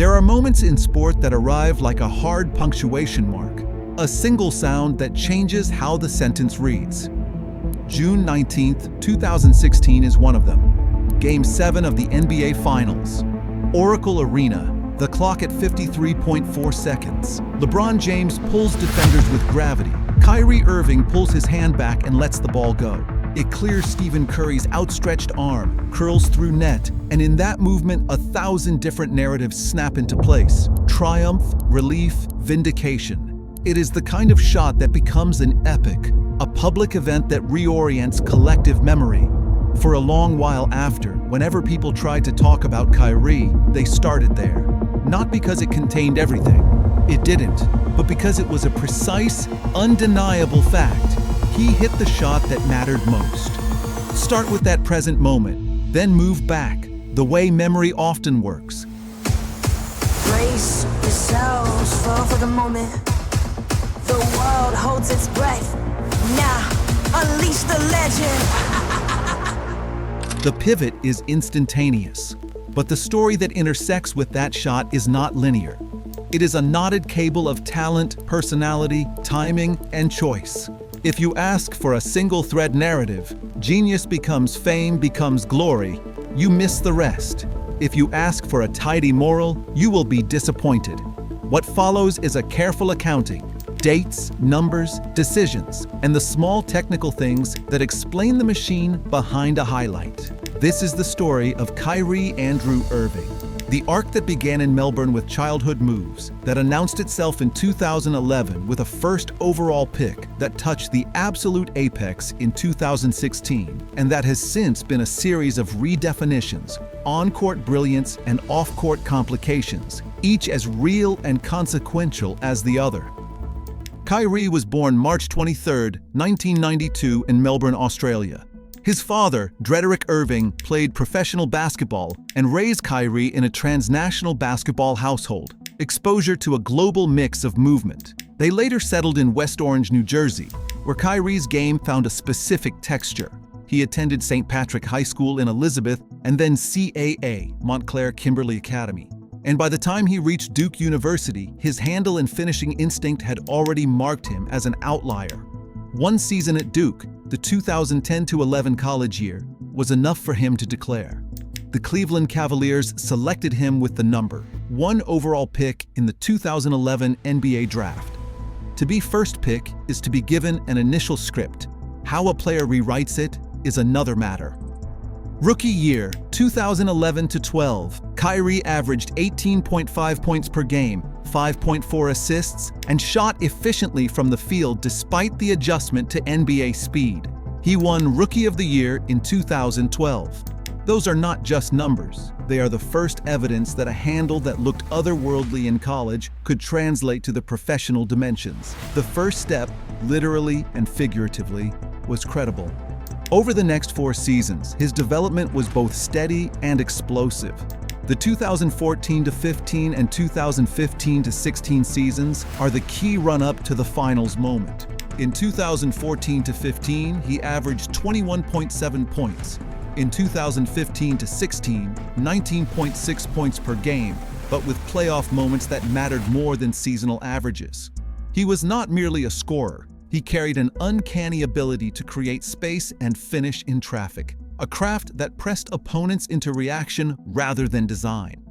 There are moments in sport that arrive like a hard punctuation mark, a single sound that changes how the sentence reads. June 19, 2016 is one of them. Game 7 of the NBA Finals. Oracle Arena, the clock at 53.4 seconds. LeBron James pulls defenders with gravity. Kyrie Irving pulls his hand back and lets the ball go. It clears Stephen Curry's outstretched arm, curls through net, and in that movement, 1,000 different narratives snap into place. Triumph, relief, vindication. It is the kind of shot that becomes an epic, a public event that reorients collective memory. For a long while after, whenever people tried to talk about Kyrie, they started there. Not because it contained everything. It didn't. But because it was a precise, undeniable fact. He hit the shot that mattered most. Start with that present moment, then move back, the way memory often works. Brace yourselves, fall for the moment. The world holds its breath. Now, unleash the legend. The pivot is instantaneous, but the story that intersects with that shot is not linear. It is a knotted cable of talent, personality, timing, and choice. If you ask for a single-thread narrative, genius becomes fame, becomes glory, you miss the rest. If you ask for a tidy moral, you will be disappointed. What follows is a careful accounting, dates, numbers, decisions, and the small technical things that explain the machine behind a highlight. This is the story of Kyrie Andrew Irving. The arc that began in Melbourne with childhood moves, that announced itself in 2011 with a first overall pick that touched the absolute apex in 2016, and that has since been a series of redefinitions, on-court brilliance and off-court complications, each as real and consequential as the other. Kyrie was born March 23, 1992 in Melbourne, Australia. His father, Drederick Irving, played professional basketball and raised Kyrie in a transnational basketball household, exposure to a global mix of movement. They later settled in West Orange, New Jersey, where Kyrie's game found a specific texture. He attended St. Patrick High School in Elizabeth and then CAA, Montclair Kimberly Academy. And by the time he reached Duke University, his handle and finishing instinct had already marked him as an outlier. One season at Duke, the 2010-11 college year, was enough for him to declare. The Cleveland Cavaliers selected him with the number 1 overall pick in the 2011 NBA Draft. To be first pick is to be given an initial script. How a player rewrites it is another matter. Rookie year, 2011-12, Kyrie averaged 18.5 points per game, 5.4 assists, and shot efficiently from the field despite the adjustment to NBA speed. He won Rookie of the Year in 2012. Those are not just numbers. They are the first evidence that a handle that looked otherworldly in college could translate to the professional dimensions. The first step, literally and figuratively, was credible. Over the next 4 seasons, his development was both steady and explosive. The 2014-15 and 2015-16 seasons are the key run-up to the finals moment. In 2014-15, he averaged 21.7 points. In 2015-16, 19.6 points per game, but with playoff moments that mattered more than seasonal averages. He was not merely a scorer. He carried an uncanny ability to create space and finish in traffic, a craft that pressed opponents into reaction rather than design.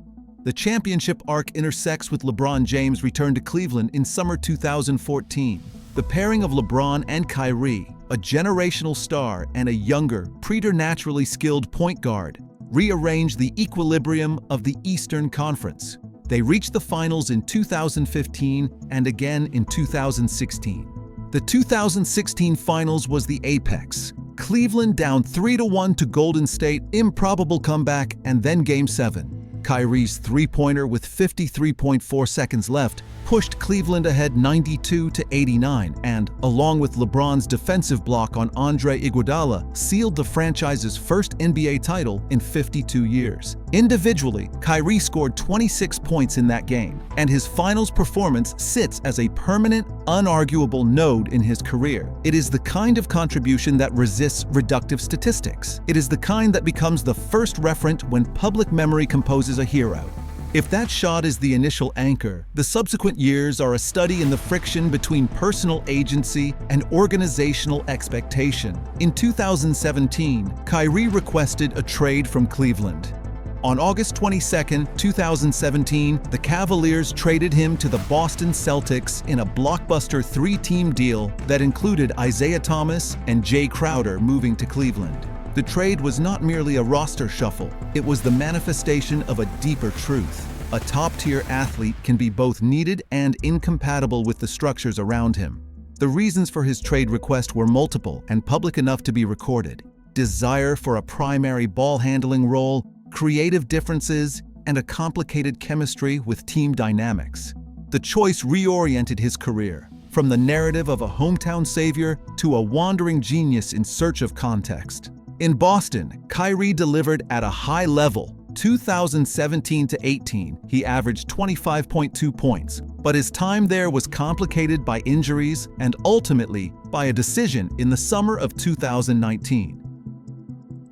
The championship arc intersects with LeBron James' return to Cleveland in summer 2014. The pairing of LeBron and Kyrie, a generational star and a younger, preternaturally skilled point guard, rearranged the equilibrium of the Eastern Conference. They reached the finals in 2015 and again in 2016. The 2016 finals was the apex. Cleveland down 3-1 to Golden State, improbable comeback, and then Game 7. Kyrie's three-pointer with 53.4 seconds left pushed Cleveland ahead 92-89 and, along with LeBron's defensive block on Andre Iguodala, sealed the franchise's first NBA title in 52 years. Individually, Kyrie scored 26 points in that game, and his finals performance sits as a permanent, unarguable node in his career. It is the kind of contribution that resists reductive statistics. It is the kind that becomes the first referent when public memory composes a hero. If that shot is the initial anchor, the subsequent years are a study in the friction between personal agency and organizational expectation. In 2017, Kyrie requested a trade from Cleveland. On August 22, 2017, the Cavaliers traded him to the Boston Celtics in a blockbuster three-team deal that included Isaiah Thomas and Jay Crowder moving to Cleveland. The trade was not merely a roster shuffle, it was the manifestation of a deeper truth. A top-tier athlete can be both needed and incompatible with the structures around him. The reasons for his trade request were multiple and public enough to be recorded. Desire for a primary ball-handling role, creative differences, and a complicated chemistry with team dynamics. The choice reoriented his career, from the narrative of a hometown savior to a wandering genius in search of context. In Boston, Kyrie delivered at a high level. 2017-18, he averaged 25.2 points, but his time there was complicated by injuries and ultimately by a decision in the summer of 2019.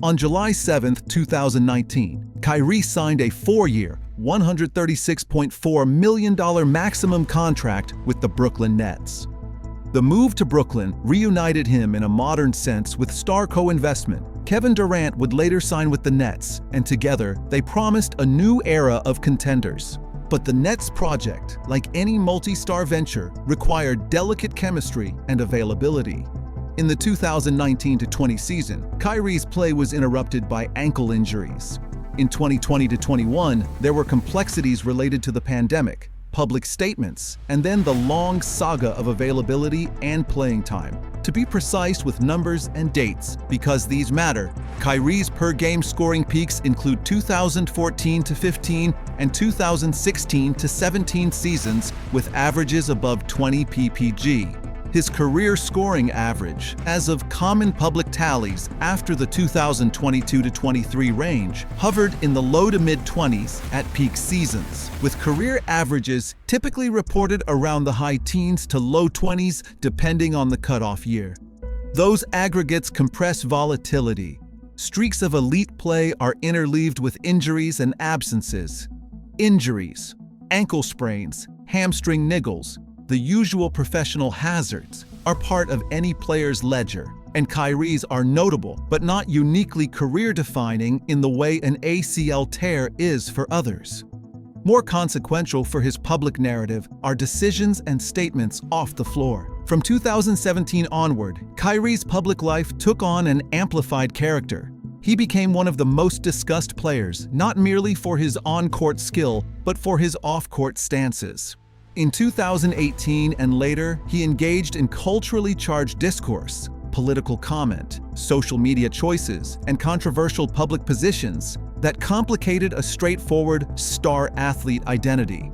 On July 7, 2019, Kyrie signed a 4-year, $136.4 million maximum contract with the Brooklyn Nets. The move to Brooklyn reunited him in a modern sense with star co-investment. Kevin Durant would later sign with the Nets, and together they promised a new era of contenders. But the Nets project, like any multi-star venture, required delicate chemistry and availability. In the 2019-20 season, Kyrie's play was interrupted by ankle injuries. In 2020-21, there were complexities related to the pandemic, public statements, and then the long saga of availability and playing time. To be precise with numbers and dates, because these matter, Kyrie's per-game scoring peaks include 2014-15 and 2016-17 seasons with averages above 20 ppg. His career scoring average, as of common public tallies after the 2022-23 range, hovered in the low to mid-20s at peak seasons, with career averages typically reported around the high teens to low 20s depending on the cutoff year. Those aggregates compress volatility. Streaks of elite play are interleaved with injuries and absences. Injuries, ankle sprains, hamstring niggles, the usual professional hazards, are part of any player's ledger, and Kyrie's are notable but not uniquely career-defining in the way an ACL tear is for others. More consequential for his public narrative are decisions and statements off the floor. From 2017 onward, Kyrie's public life took on an amplified character. He became one of the most discussed players, not merely for his on-court skill, but for his off-court stances. In 2018 and later, he engaged in culturally charged discourse, political comment, social media choices, and controversial public positions that complicated a straightforward star athlete identity.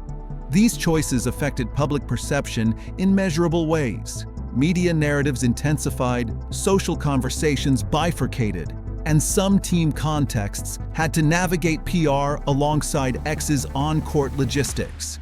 These choices affected public perception in measurable ways. Media narratives intensified, social conversations bifurcated, and some team contexts had to navigate PR alongside X's on-court logistics.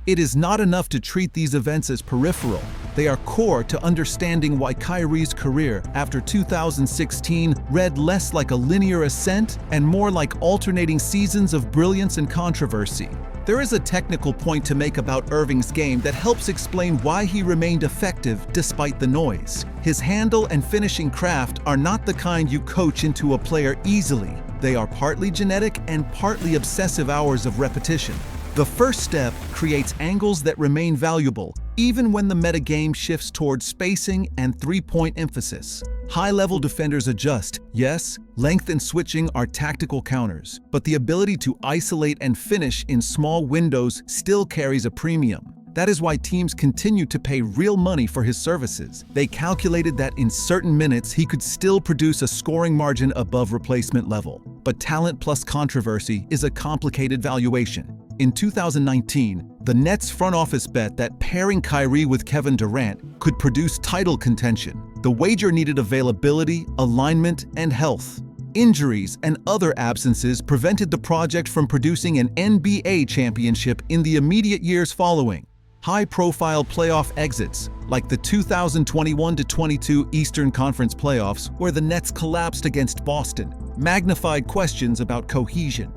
It is not enough to treat these events as peripheral. They are core to understanding why Kyrie's career after 2016 read less like a linear ascent and more like alternating seasons of brilliance and controversy. There is a technical point to make about Irving's game that helps explain why he remained effective despite the noise. His handle and finishing craft are not the kind you coach into a player easily. They are partly genetic and partly obsessive hours of repetition. The first step creates angles that remain valuable, even when the metagame shifts towards spacing and three-point emphasis. High-level defenders adjust. Yes, length and switching are tactical counters, but the ability to isolate and finish in small windows still carries a premium. That is why teams continue to pay real money for his services. They calculated that in certain minutes he could still produce a scoring margin above replacement level. But talent plus controversy is a complicated valuation. In 2019, the Nets front office bet that pairing Kyrie with Kevin Durant could produce title contention. The wager needed availability, alignment, and health. Injuries and other absences prevented the project from producing an NBA championship in the immediate years following. High-profile playoff exits, like the 2021-22 Eastern Conference playoffs where the Nets collapsed against Boston, magnified questions about cohesion.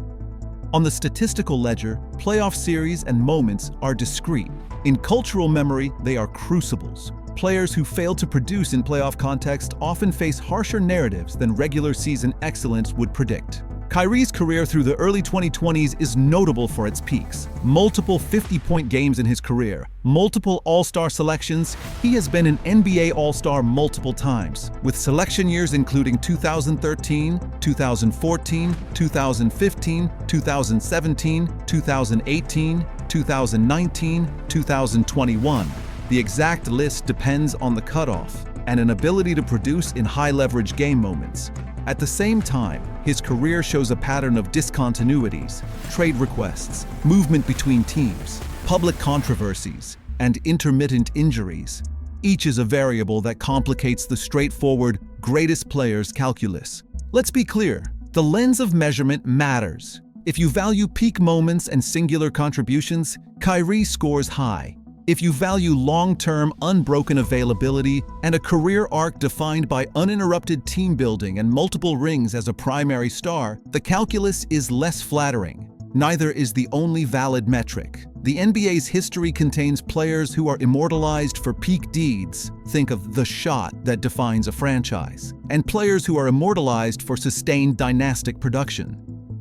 On the statistical ledger, playoff series and moments are discrete. In cultural memory, they are crucibles. Players who fail to produce in playoff context often face harsher narratives than regular season excellence would predict. Kyrie's career through the early 2020s is notable for its peaks. Multiple 50-point games in his career, multiple All-Star selections, he has been an NBA All-Star multiple times, with selection years including 2013, 2014, 2015, 2017, 2018, 2019, 2021. The exact list depends on the cutoff and an ability to produce in high-leverage game moments. At the same time, his career shows a pattern of discontinuities, trade requests, movement between teams, public controversies, and intermittent injuries. Each is a variable that complicates the straightforward greatest players calculus. Let's be clear, the lens of measurement matters. If you value peak moments and singular contributions, Kyrie scores high. If you value long-term, unbroken availability and a career arc defined by uninterrupted team building and multiple rings as a primary star, the calculus is less flattering. Neither is the only valid metric. The NBA's history contains players who are immortalized for peak deeds, think of the shot that defines a franchise, and players who are immortalized for sustained dynastic production.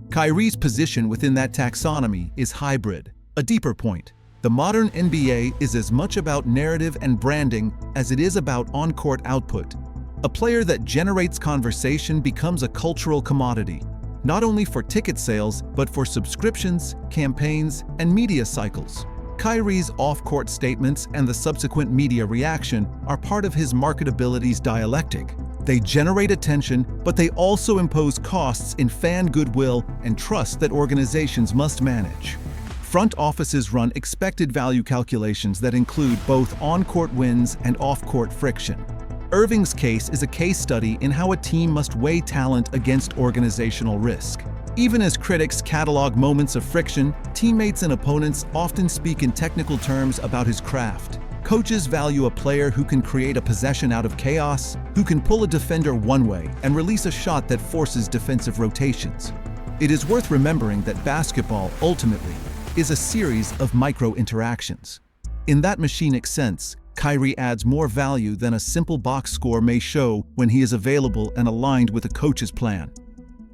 Kyrie's position within that taxonomy is hybrid. A deeper point. The modern NBA is as much about narrative and branding as it is about on-court output. A player that generates conversation becomes a cultural commodity, not only for ticket sales, but for subscriptions, campaigns, and media cycles. Kyrie's off-court statements and the subsequent media reaction are part of his marketability's dialectic. They generate attention, but they also impose costs in fan goodwill and trust that organizations must manage. Front offices run expected value calculations that include both on-court wins and off-court friction. Irving's case is a case study in how a team must weigh talent against organizational risk. Even as critics catalog moments of friction, teammates and opponents often speak in technical terms about his craft. Coaches value a player who can create a possession out of chaos, who can pull a defender one way and release a shot that forces defensive rotations. It is worth remembering that basketball, ultimately, is a series of micro-interactions. In that machinic sense, Kyrie adds more value than a simple box score may show when he is available and aligned with a coach's plan.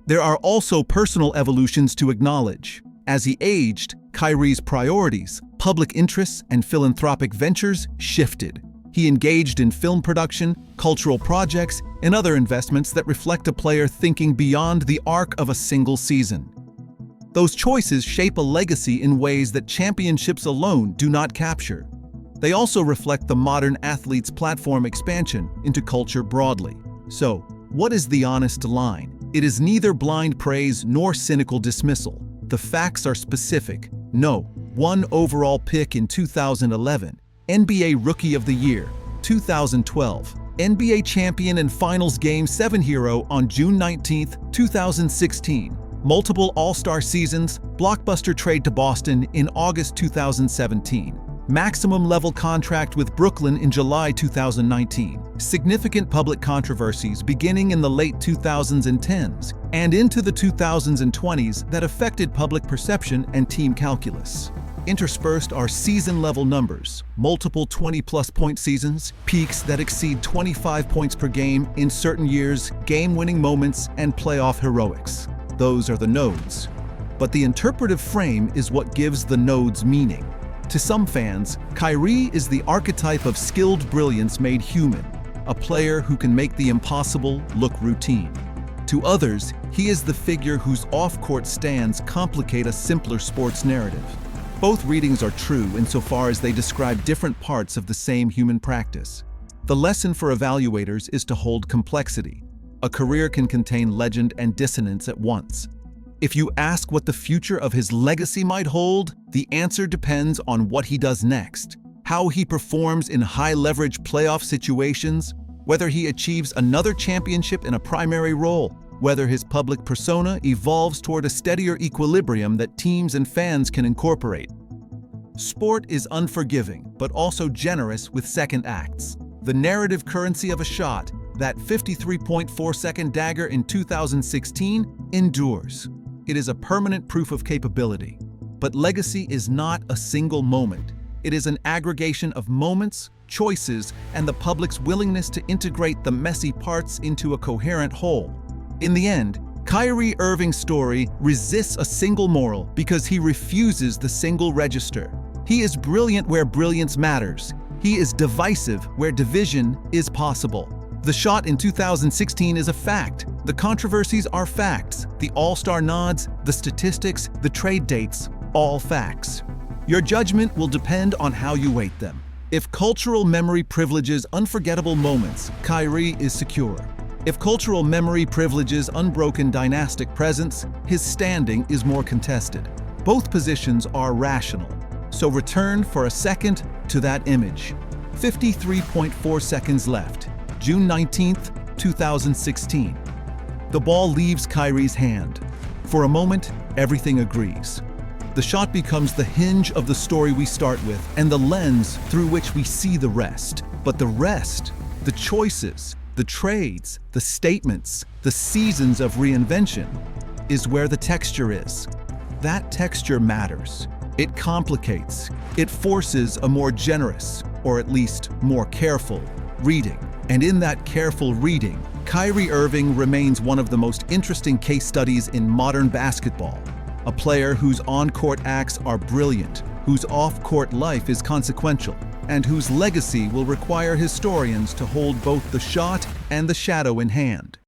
There are also personal evolutions to acknowledge. As he aged, Kyrie's priorities, public interests, and philanthropic ventures shifted. He engaged in film production, cultural projects, and other investments that reflect a player thinking beyond the arc of a single season. Those choices shape a legacy in ways that championships alone do not capture. They also reflect the modern athlete's platform expansion into culture broadly. So, what is the honest line? It is neither blind praise nor cynical dismissal. The facts are specific. No, 1 overall pick in 2011, NBA Rookie of the Year, 2012, NBA Champion and Finals Game 7 hero on June 19, 2016. Multiple All-Star seasons, blockbuster trade to Boston in August 2017. Maximum level contract with Brooklyn in July 2019. Significant public controversies beginning in the late 2010s and into the 2020s that affected public perception and team calculus. Interspersed are season-level numbers, multiple 20-plus point seasons, peaks that exceed 25 points per game in certain years, game-winning moments, and playoff heroics. Those are the nodes. But the interpretive frame is what gives the nodes meaning. To some fans, Kyrie is the archetype of skilled brilliance made human, a player who can make the impossible look routine. To others, he is the figure whose off-court stands complicate a simpler sports narrative. Both readings are true insofar as they describe different parts of the same human practice. The lesson for evaluators is to hold complexity. A career can contain legend and dissonance at once. If you ask what the future of his legacy might hold, the answer depends on what he does next, how he performs in high-leverage playoff situations, whether he achieves another championship in a primary role, whether his public persona evolves toward a steadier equilibrium that teams and fans can incorporate. Sport is unforgiving, but also generous with second acts. The narrative currency of a shot, that 53.4-second dagger in 2016, endures. It is a permanent proof of capability. But legacy is not a single moment. It is an aggregation of moments, choices, and the public's willingness to integrate the messy parts into a coherent whole. In the end, Kyrie Irving's story resists a single moral because he refuses the single register. He is brilliant where brilliance matters. He is divisive where division is possible. The shot in 2016 is a fact. The controversies are facts. The all-star nods, the statistics, the trade dates, all facts. Your judgment will depend on how you weight them. If cultural memory privileges unforgettable moments, Kyrie is secure. If cultural memory privileges unbroken dynastic presence, his standing is more contested. Both positions are rational. So return for a second to that image. 53.4 seconds left. June 19th, 2016. The ball leaves Kyrie's hand. For a moment, everything agrees. The shot becomes the hinge of the story we start with and the lens through which we see the rest. But the rest, the choices, the trades, the statements, the seasons of reinvention, is where the texture is. That texture matters. It complicates. It forces a more generous, or at least more careful, reading. And in that careful reading, Kyrie Irving remains one of the most interesting case studies in modern basketball. A player whose on-court acts are brilliant, whose off-court life is consequential, and whose legacy will require historians to hold both the shot and the shadow in hand.